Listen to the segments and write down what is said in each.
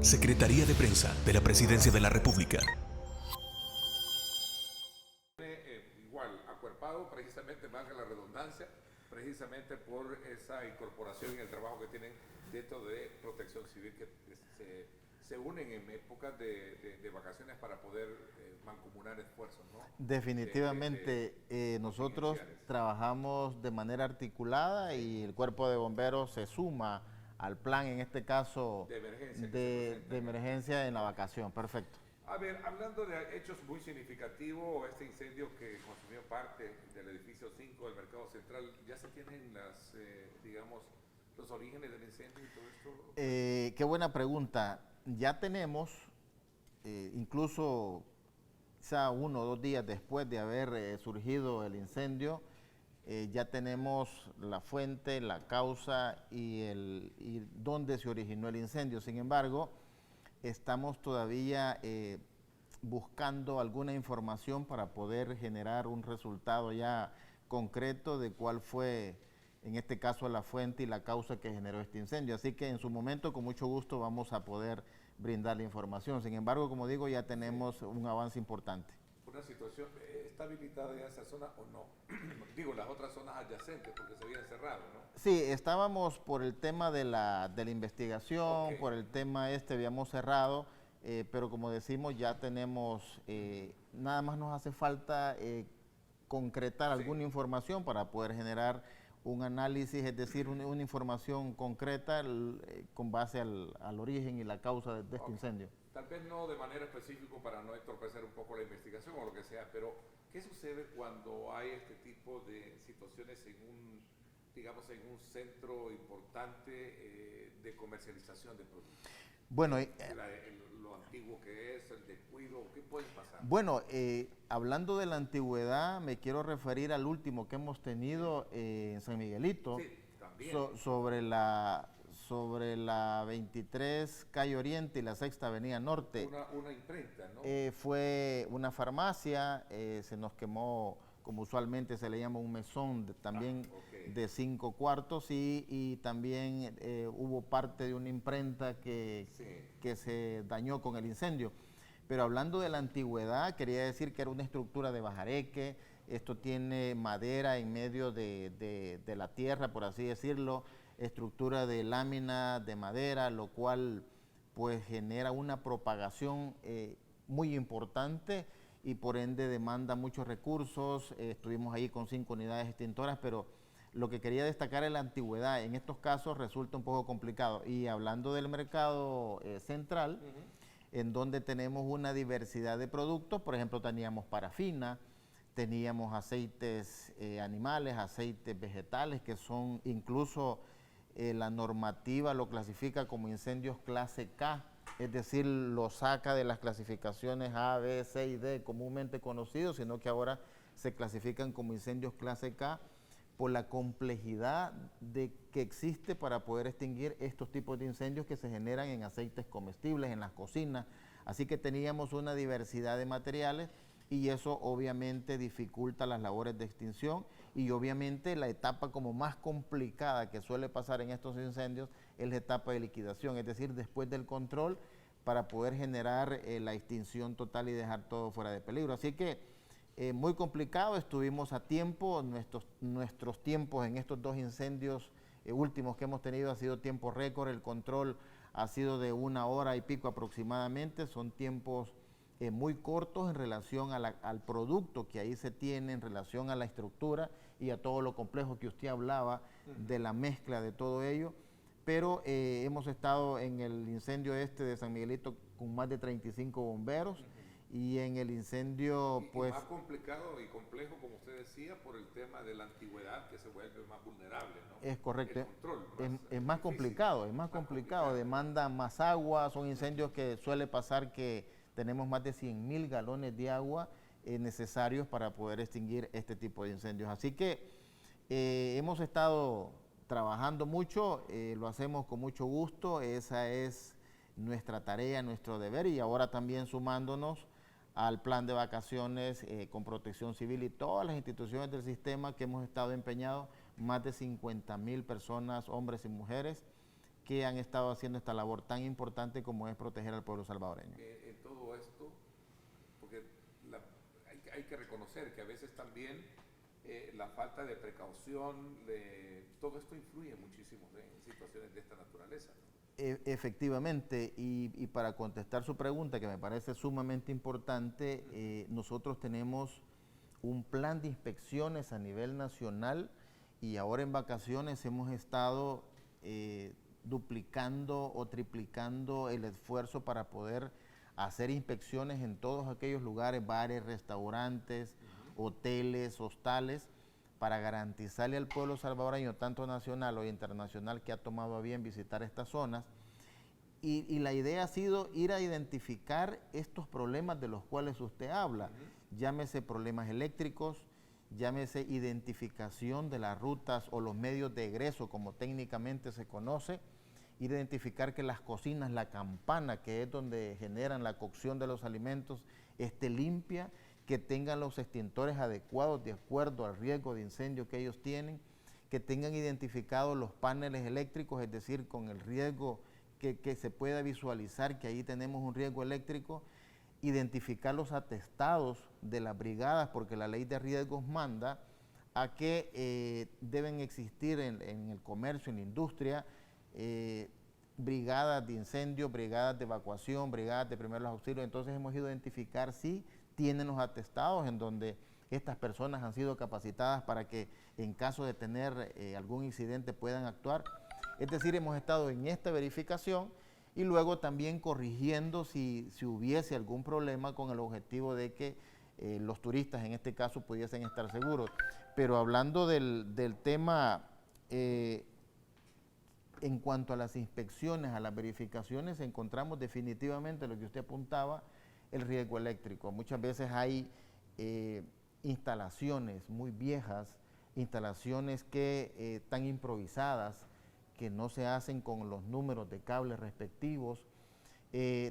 Secretaría de Prensa de la Presidencia de la República. Igual, acuerpado precisamente, valga la redundancia, precisamente por esa incorporación en el trabajo que tienen dentro de Protección Civil, que se unen en épocas de vacaciones para poder mancomunar esfuerzos, ¿no? Definitivamente, nosotros trabajamos de manera articulada y el Cuerpo de Bomberos se suma al plan, en este caso, de emergencia en la vacación. Perfecto. A ver, hablando de hechos muy significativos, este incendio que consumió parte del edificio 5 del Mercado Central, ¿ya se tienen digamos, los orígenes del incendio y todo esto? Qué buena pregunta. Ya tenemos, incluso quizá 1 o 2 días después de haber surgido el incendio, ya tenemos la fuente, la causa y dónde se originó el incendio. Sin embargo, estamos todavía buscando alguna información para poder generar un resultado ya concreto de cuál fue, en este caso, la fuente y la causa que generó este incendio. Así que en su momento, con mucho gusto, vamos a poder brindar la información. Sin embargo, como digo, ya tenemos un avance importante. ¿Una situación está habilitada en esa zona o no? Digo, las otras zonas adyacentes, porque se habían cerrado, ¿no? Sí, estábamos por el tema de la investigación, okay. Por el tema habíamos cerrado, pero como decimos, ya tenemos, nada más nos hace falta concretar alguna información para poder generar un análisis, es decir, una información concreta con base al origen y la causa de este incendio. Tal vez no de manera específica para no entorpecer un poco la investigación o lo que sea, pero ¿qué sucede cuando hay este tipo de situaciones en digamos, en un centro importante de comercialización de productos? Bueno, lo antiguo que es, el descuido, ¿qué puede pasar? Bueno, hablando de la antigüedad, me quiero referir al último que hemos tenido en San Miguelito, sí, también. Sobre la 23 Calle Oriente y la 6ª Avenida Norte. Una imprenta, ¿no? Fue una farmacia, se nos quemó, como usualmente se le llama, un mesón también de 5 cuartos y también hubo parte de una imprenta que se dañó con el incendio. Pero hablando de la antigüedad, quería decir que era una estructura de bajareque, esto tiene madera en medio de la tierra, por así decirlo, estructura de lámina de madera, lo cual pues genera una propagación muy importante y por ende demanda muchos recursos. Estuvimos ahí con 5 unidades extintoras, pero lo que quería destacar es la antigüedad. En estos casos resulta un poco complicado. Y hablando del mercado central, en donde tenemos una diversidad de productos, por ejemplo, teníamos parafina, teníamos aceites animales, aceites vegetales, que son incluso la normativa lo clasifica como incendios clase K, es decir, lo saca de las clasificaciones A, B, C y D comúnmente conocidos, sino que ahora se clasifican como incendios clase K por la complejidad que existe para poder extinguir estos tipos de incendios que se generan en aceites comestibles, en las cocinas. Así que teníamos una diversidad de materiales y eso obviamente dificulta las labores de extinción y obviamente la etapa como más complicada que suele pasar en estos incendios es la etapa de liquidación, es decir, después del control para poder generar la extinción total y dejar todo fuera de peligro. Así que muy complicado, estuvimos a tiempo, nuestros tiempos en estos 2 incendios últimos que hemos tenido ha sido tiempo récord, el control ha sido de 1 hora y pico aproximadamente, son tiempos muy cortos en relación al producto que ahí se tiene, en relación a la estructura y a todo lo complejo que usted hablaba de la mezcla de todo ello, pero hemos estado en el incendio de San Miguelito con más de 35 bomberos y en el incendio pues... más complicado y complejo, como usted decía, por el tema de la antigüedad que se vuelve más vulnerable, ¿no? Es correcto, el control, es más complicado, demanda más agua, son incendios que suele pasar que tenemos más de 100,000 galones de agua necesarios para poder extinguir este tipo de incendios. Así que hemos estado trabajando mucho, lo hacemos con mucho gusto, esa es nuestra tarea, nuestro deber y ahora también sumándonos al plan de vacaciones con Protección Civil y todas las instituciones del sistema que hemos estado empeñados, más de 50,000 personas, hombres y mujeres, que han estado haciendo esta labor tan importante como es proteger al pueblo salvadoreño. En todo esto, porque hay que reconocer que a veces también la falta de precaución, todo esto influye muchísimo en situaciones de esta naturaleza, ¿no? Efectivamente, y para contestar su pregunta, que me parece sumamente importante, nosotros tenemos un plan de inspecciones a nivel nacional y ahora en vacaciones hemos estado duplicando o triplicando el esfuerzo para poder hacer inspecciones en todos aquellos lugares, bares, restaurantes, hoteles, hostales, para garantizarle al pueblo salvadoreño, tanto nacional o internacional, que ha tomado a bien visitar estas zonas. Y la idea ha sido ir a identificar estos problemas de los cuales usted habla, llámese problemas eléctricos, llámese identificación de las rutas o los medios de egreso, como técnicamente se conoce, identificar que las cocinas, la campana, que es donde generan la cocción de los alimentos, esté limpia, que tengan los extintores adecuados de acuerdo al riesgo de incendio que ellos tienen, que tengan identificados los paneles eléctricos, es decir, con el riesgo que se pueda visualizar que ahí tenemos un riesgo eléctrico, identificar los atestados de las brigadas, porque la ley de riesgos manda a que deben existir en el comercio, en la industria, brigadas de incendio, brigadas de evacuación, brigadas de primeros auxilios. Entonces hemos ido a identificar si tienen los atestados en donde estas personas han sido capacitadas para que en caso de tener algún incidente puedan actuar. Es decir, hemos estado en esta verificación y luego también corrigiendo si hubiese algún problema, con el objetivo de que los turistas en este caso pudiesen estar seguros. Pero hablando del tema, en cuanto a las inspecciones, a las verificaciones, encontramos definitivamente lo que usted apuntaba, el riesgo eléctrico. Muchas veces hay instalaciones muy viejas, instalaciones que están improvisadas, que no se hacen con los números de cables respectivos.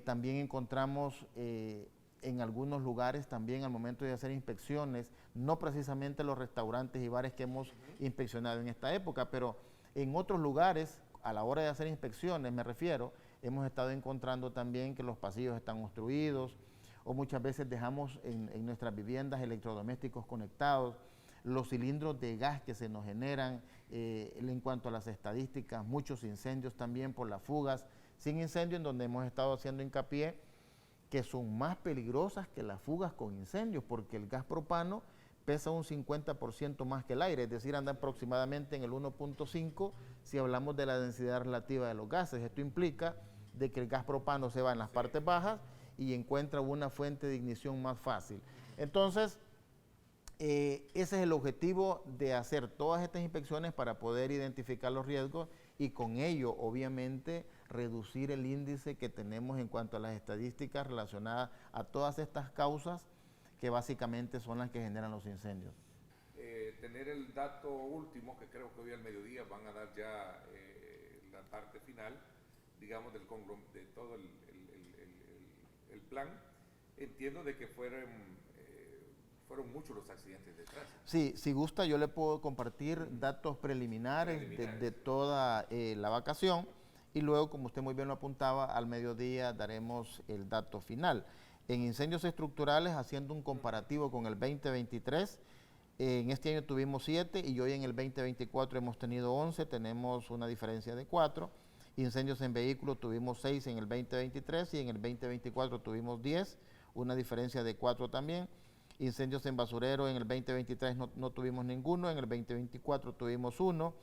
También encontramos en algunos lugares también al momento de hacer inspecciones, no precisamente los restaurantes y bares que hemos inspeccionado en esta época, pero en otros lugares, a la hora de hacer inspecciones, me refiero, hemos estado encontrando también que los pasillos están obstruidos, o muchas veces dejamos en nuestras viviendas electrodomésticos conectados, los cilindros de gas que se nos generan, en cuanto a las estadísticas, muchos incendios también por las fugas sin incendio, en donde hemos estado haciendo hincapié que son más peligrosas que las fugas con incendios, porque el gas propano pesa un 50% más que el aire, es decir, anda aproximadamente en el 1.5 si hablamos de la densidad relativa de los gases. Esto implica de que el gas propano se va en las partes bajas y encuentra una fuente de ignición más fácil. Entonces, ese es el objetivo de hacer todas estas inspecciones para poder identificar los riesgos y con ello, obviamente, reducir el índice que tenemos en cuanto a las estadísticas relacionadas a todas estas causas que básicamente son las que generan los incendios. Tener el dato último, que creo que hoy al mediodía van a dar ya la parte final, digamos, de todo el plan. Entiendo de que fueron muchos los accidentes de tránsito. Sí, si gusta yo le puedo compartir datos preliminares de toda la vacación y luego, como usted muy bien lo apuntaba, al mediodía daremos el dato final. En incendios estructurales, haciendo un comparativo con el 2023, en este año tuvimos 7 y hoy en el 2024 hemos tenido 11, tenemos una diferencia de 4. Incendios en vehículos tuvimos 6 en el 2023 y en el 2024 tuvimos 10, una diferencia de 4 también. Incendios en basurero en el 2023 no tuvimos ninguno, en el 2024 tuvimos 1.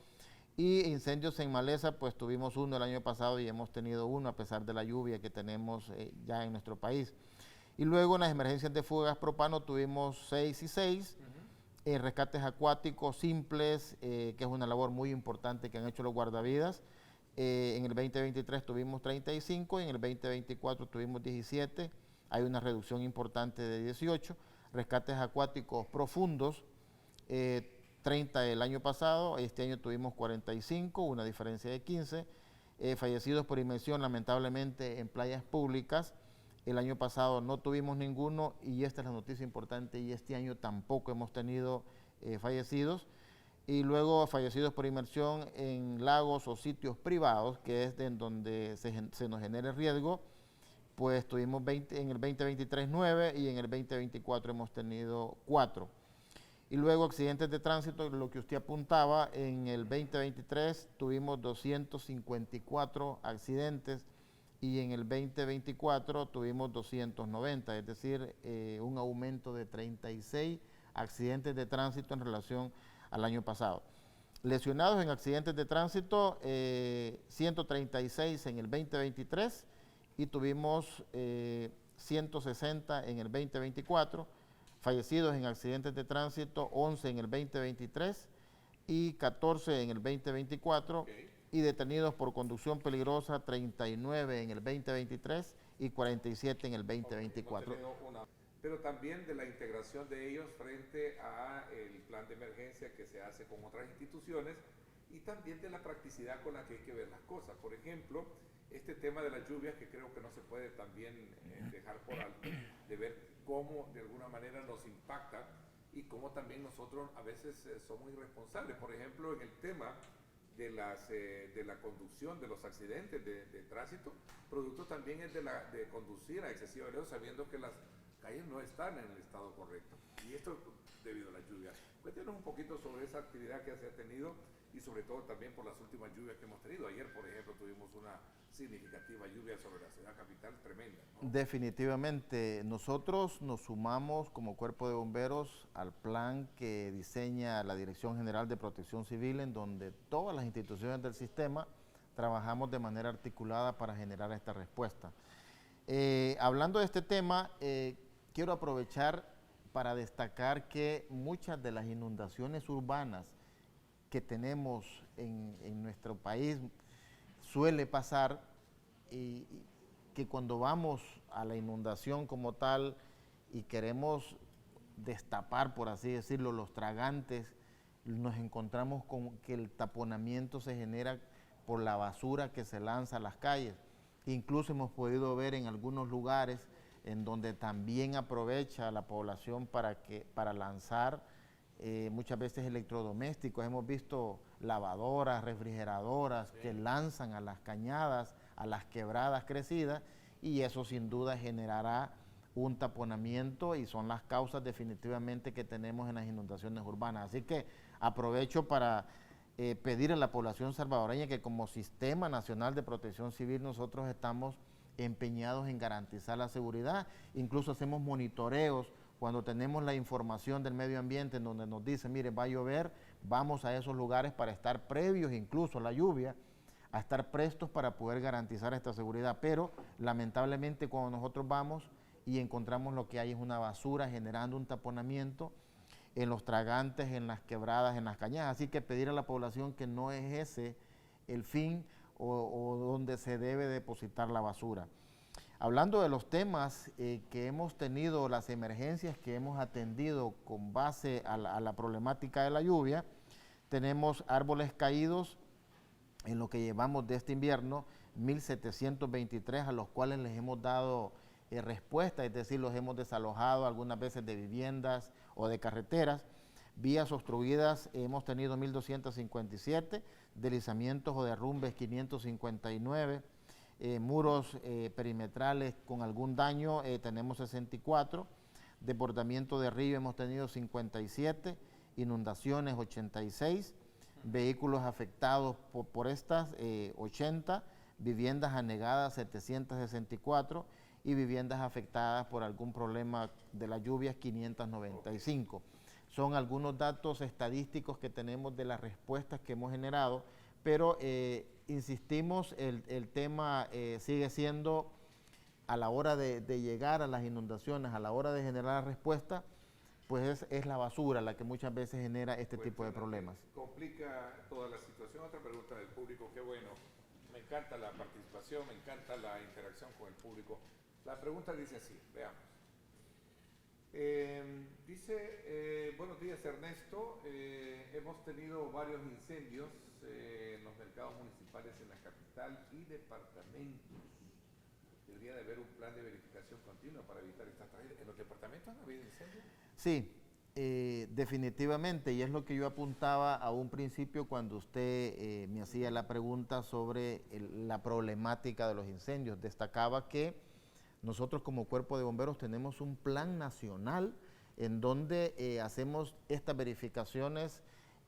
Y incendios en maleza, pues tuvimos 1 el año pasado y hemos tenido 1 a pesar de la lluvia que tenemos ya en nuestro país. Y luego en las emergencias de fugas propano tuvimos 6 y 6. En rescates acuáticos simples, que es una labor muy importante que han hecho los guardavidas. En el 2023 tuvimos 35 y en el 2024 tuvimos 17. Hay una reducción importante de 18. Rescates acuáticos profundos, 30 el año pasado, este año tuvimos 45, una diferencia de 15. Fallecidos por inmersión, lamentablemente, en playas públicas, el año pasado no tuvimos ninguno y esta es la noticia importante, y este año tampoco hemos tenido fallecidos. y luego fallecidos por inmersión en lagos o sitios privados, que es en donde se nos genera el riesgo, pues tuvimos en el 2023 9 y en el 2024 hemos tenido 4. Y luego accidentes de tránsito, lo que usted apuntaba, en el 2023 tuvimos 254 accidentes y en el 2024 tuvimos 290, es decir, un aumento de 36 accidentes de tránsito en relación al año pasado. Lesionados en accidentes de tránsito, 136 en el 2023 y tuvimos 160 en el 2024, fallecidos en accidentes de tránsito 11 en el 2023 y 14 en el 2024, okay, y detenidos por conducción peligrosa 39 en el 2023 y 47 en el 2024. Okay, pero también de la integración de ellos frente a el plan de emergencia que se hace con otras instituciones y también de la practicidad con la que hay que ver las cosas. Por ejemplo, este tema de las lluvias, que creo que no se puede también dejar por alto, de ver cómo de alguna manera nos impacta y cómo también nosotros a veces somos irresponsables. Por ejemplo, en el tema de la conducción, de los accidentes de tránsito, producto también es de conducir a excesiva velocidad sabiendo que las calles no están en el estado correcto. Y esto debido a la lluvia. Cuéntenos un poquito sobre esa actividad que se ha tenido y sobre todo también por las últimas lluvias que hemos tenido. Ayer, por ejemplo, tuvimos una significativa lluvia sobre la ciudad capital, tremenda, ¿no? Definitivamente, nosotros nos sumamos como Cuerpo de Bomberos al plan que diseña la Dirección General de Protección Civil, en donde todas las instituciones del sistema trabajamos de manera articulada para generar esta respuesta. Hablando de este tema, quiero aprovechar para destacar que muchas de las inundaciones urbanas que tenemos en nuestro país suele pasar y que cuando vamos a la inundación como tal y queremos destapar, por así decirlo, los tragantes, nos encontramos con que el taponamiento se genera por la basura que se lanza a las calles. Incluso hemos podido ver en algunos lugares en donde también aprovecha la población para lanzar muchas veces electrodomésticos. Hemos visto lavadoras, refrigeradoras, sí, que lanzan a las cañadas, a las quebradas crecidas, y eso sin duda generará un taponamiento y son las causas definitivamente que tenemos en las inundaciones urbanas. Así que aprovecho para pedir a la población salvadoreña que como Sistema Nacional de Protección Civil nosotros estamos empeñados en garantizar la seguridad, incluso hacemos monitoreos cuando tenemos la información del medio ambiente en donde nos dice, mire, va a llover, vamos a esos lugares para estar previos incluso a la lluvia, a estar prestos para poder garantizar esta seguridad. Pero lamentablemente cuando nosotros vamos y encontramos lo que hay es una basura generando un taponamiento en los tragantes, en las quebradas, en las cañadas. Así que pedir a la población que no es ese el fin o donde se debe depositar la basura. Hablando de los temas que hemos tenido, las emergencias que hemos atendido con base a la problemática de la lluvia, tenemos árboles caídos en lo que llevamos de este invierno, 1.723, a los cuales les hemos dado respuesta, es decir, los hemos desalojado algunas veces de viviendas o de carreteras. Vías obstruidas hemos tenido 1.257, deslizamientos o derrumbes 559, muros perimetrales con algún daño tenemos 64, desbordamiento de río hemos tenido 57, inundaciones 86, vehículos afectados por estas 80, viviendas anegadas 764 y viviendas afectadas por algún problema de las lluvias 595. Son algunos datos estadísticos que tenemos de las respuestas que hemos generado, pero insistimos, el tema sigue siendo a la hora de llegar a las inundaciones, a la hora de generar la respuesta, pues es la basura la que muchas veces genera este tipo de problemas. Complica toda la situación. Otra pregunta del público, qué bueno. Me encanta la participación, me encanta la interacción con el público. La pregunta dice así, veamos. Buenos días Ernesto, hemos tenido varios incendios en los mercados municipales en la capital y departamentos. Debería de haber un plan de verificación continua para evitar estas tragedias. ¿En los departamentos no ha habido incendios? Sí, Definitivamente, y es lo que yo apuntaba a un principio cuando usted me hacía la pregunta sobre la problemática de los incendios. Destacaba que nosotros como Cuerpo de Bomberos tenemos un plan nacional en donde hacemos estas verificaciones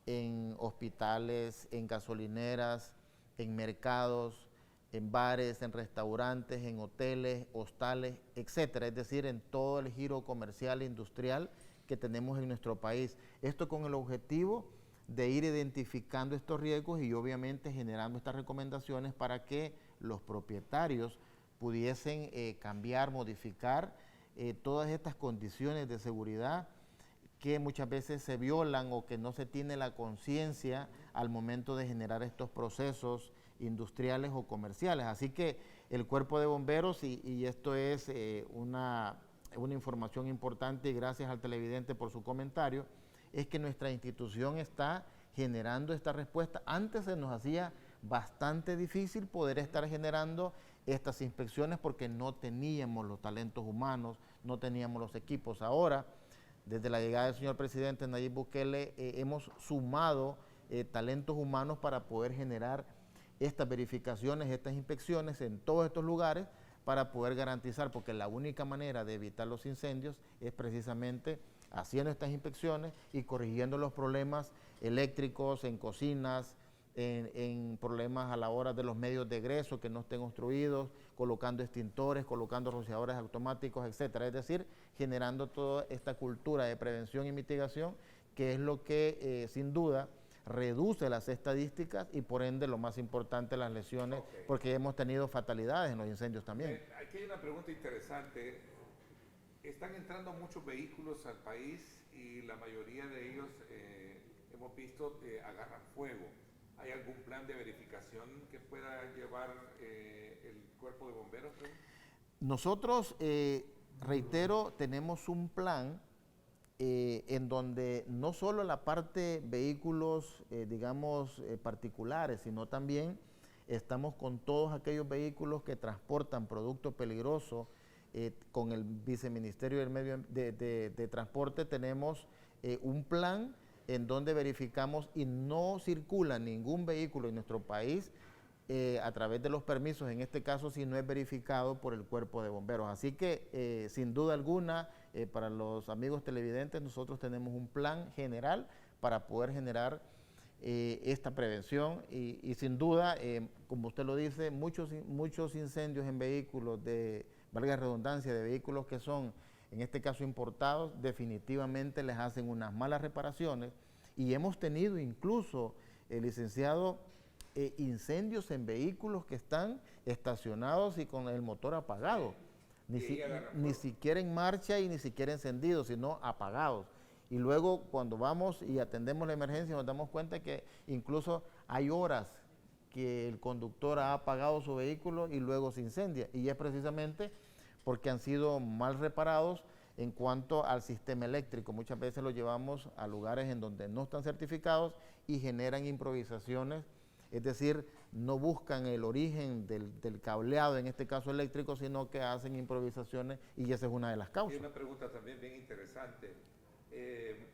en hospitales, en gasolineras, en mercados, en bares, en restaurantes, en hoteles, hostales, etcétera. Es decir, en todo el giro comercial e industrial que tenemos en nuestro país. Esto con el objetivo de ir identificando estos riesgos y obviamente generando estas recomendaciones para que los propietarios pudiesen cambiar, modificar todas estas condiciones de seguridad que muchas veces se violan o que no se tiene la conciencia al momento de generar estos procesos industriales o comerciales. Así que el Cuerpo de Bomberos, y esto es una información importante y gracias al televidente por su comentario, es que nuestra institución está generando esta respuesta. Antes se nos hacía bastante difícil poder estar generando estas inspecciones porque no teníamos los talentos humanos, no teníamos los equipos. Ahora, desde la llegada del señor presidente Nayib Bukele, hemos sumado talentos humanos para poder generar estas verificaciones, estas inspecciones en todos estos lugares para poder garantizar, porque la única manera de evitar los incendios es precisamente haciendo estas inspecciones y corrigiendo los problemas eléctricos en cocinas, en problemas a la hora de los medios de egreso que no estén obstruidos, colocando extintores, colocando rociadores automáticos, etcétera. Es decir, generando toda esta cultura de prevención y mitigación, que es lo que sin duda reduce las estadísticas y por ende lo más importante, las lesiones, porque hemos tenido fatalidades en los incendios también. Aquí hay una pregunta interesante. Están entrando muchos vehículos al país y la mayoría de ellos hemos visto agarran fuego. ¿Hay algún plan de verificación que pueda llevar el Cuerpo de Bomberos? Nosotros, reitero, tenemos un plan en donde no solo la parte vehículos, digamos, particulares, sino también estamos con todos aquellos vehículos que transportan productos peligrosos. Con el Viceministerio del Medio de Transporte tenemos un plan en donde verificamos y no circula ningún vehículo en nuestro país a través de los permisos, en este caso si no es verificado por el Cuerpo de Bomberos. Así que sin duda alguna, para los amigos televidentes, nosotros tenemos un plan general para poder generar esta prevención y sin duda, como usted lo dice, muchos incendios en vehículos valga la redundancia, de vehículos que son, en este caso importados, definitivamente les hacen unas malas reparaciones y hemos tenido incluso, licenciado, incendios en vehículos que están estacionados y con el motor apagado, ni siquiera en marcha y ni siquiera encendidos, sino apagados. Y luego cuando vamos y atendemos la emergencia nos damos cuenta que incluso hay horas que el conductor ha apagado su vehículo y luego se incendia. Y es precisamente porque han sido mal reparados en cuanto al sistema eléctrico. Muchas veces lo llevamos a lugares en donde no están certificados y generan improvisaciones, es decir, no buscan el origen del cableado, en este caso eléctrico, sino que hacen improvisaciones y esa es una de las causas. Y una pregunta también bien interesante.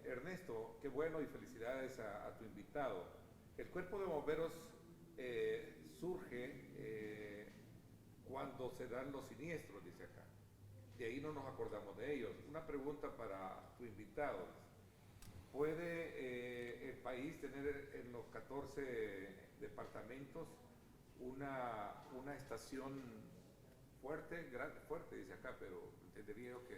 Ernesto, qué bueno y felicidades a tu invitado. El Cuerpo de Bomberos surge cuando se dan los siniestros, dice acá. De ahí no nos acordamos de ellos. Una pregunta para tu invitado. ¿Puede el país tener en los 14 departamentos una estación fuerte, dice acá, pero entendería yo que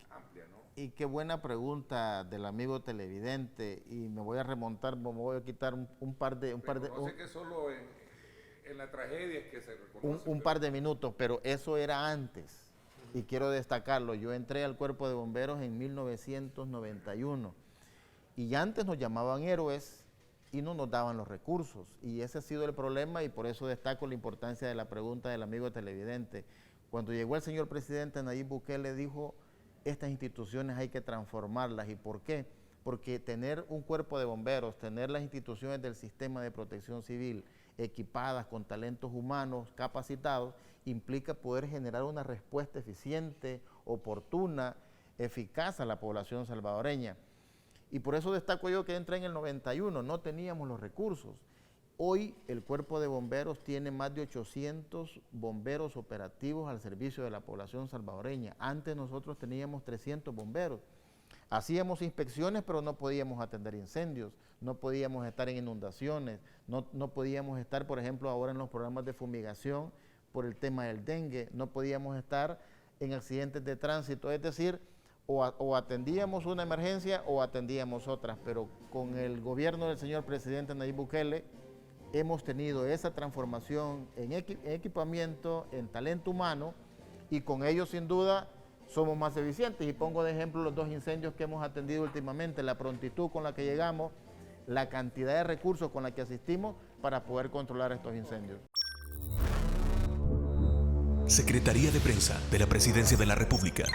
amplia, ¿no? Y qué buena pregunta del amigo televidente, y me voy a remontar, me voy a quitar un par de... Reconoce que solo en la tragedia es que se reconoce. Un par de minutos, pero eso era antes, y quiero destacarlo. Yo entré al Cuerpo de Bomberos en 1991, y antes nos llamaban héroes y no nos daban los recursos, y ese ha sido el problema, y por eso destaco la importancia de la pregunta del amigo televidente. Cuando llegó el señor presidente Nayib Bukele dijo, estas instituciones hay que transformarlas. ¿Y por qué? Porque tener un cuerpo de bomberos, tener las instituciones del sistema de protección civil equipadas con talentos humanos capacitados, implica poder generar una respuesta eficiente, oportuna, eficaz a la población salvadoreña. Y por eso destaco yo que entré en el 91, no teníamos los recursos. Hoy el Cuerpo de Bomberos tiene más de 800 bomberos operativos al servicio de la población salvadoreña. Antes nosotros teníamos 300 bomberos. Hacíamos inspecciones, pero no podíamos atender incendios, no podíamos estar en inundaciones, no podíamos estar, por ejemplo, ahora en los programas de fumigación por el tema del dengue, no podíamos estar en accidentes de tránsito, es decir, o atendíamos una emergencia o atendíamos otras, pero con el gobierno del señor presidente Nayib Bukele hemos tenido esa transformación en equipamiento, en talento humano, y con ello sin duda somos más eficientes. Y pongo de ejemplo los 2 incendios que hemos atendido últimamente, la prontitud con la que llegamos, la cantidad de recursos con la que asistimos para poder controlar estos incendios. Secretaría de Prensa de la Presidencia de la República.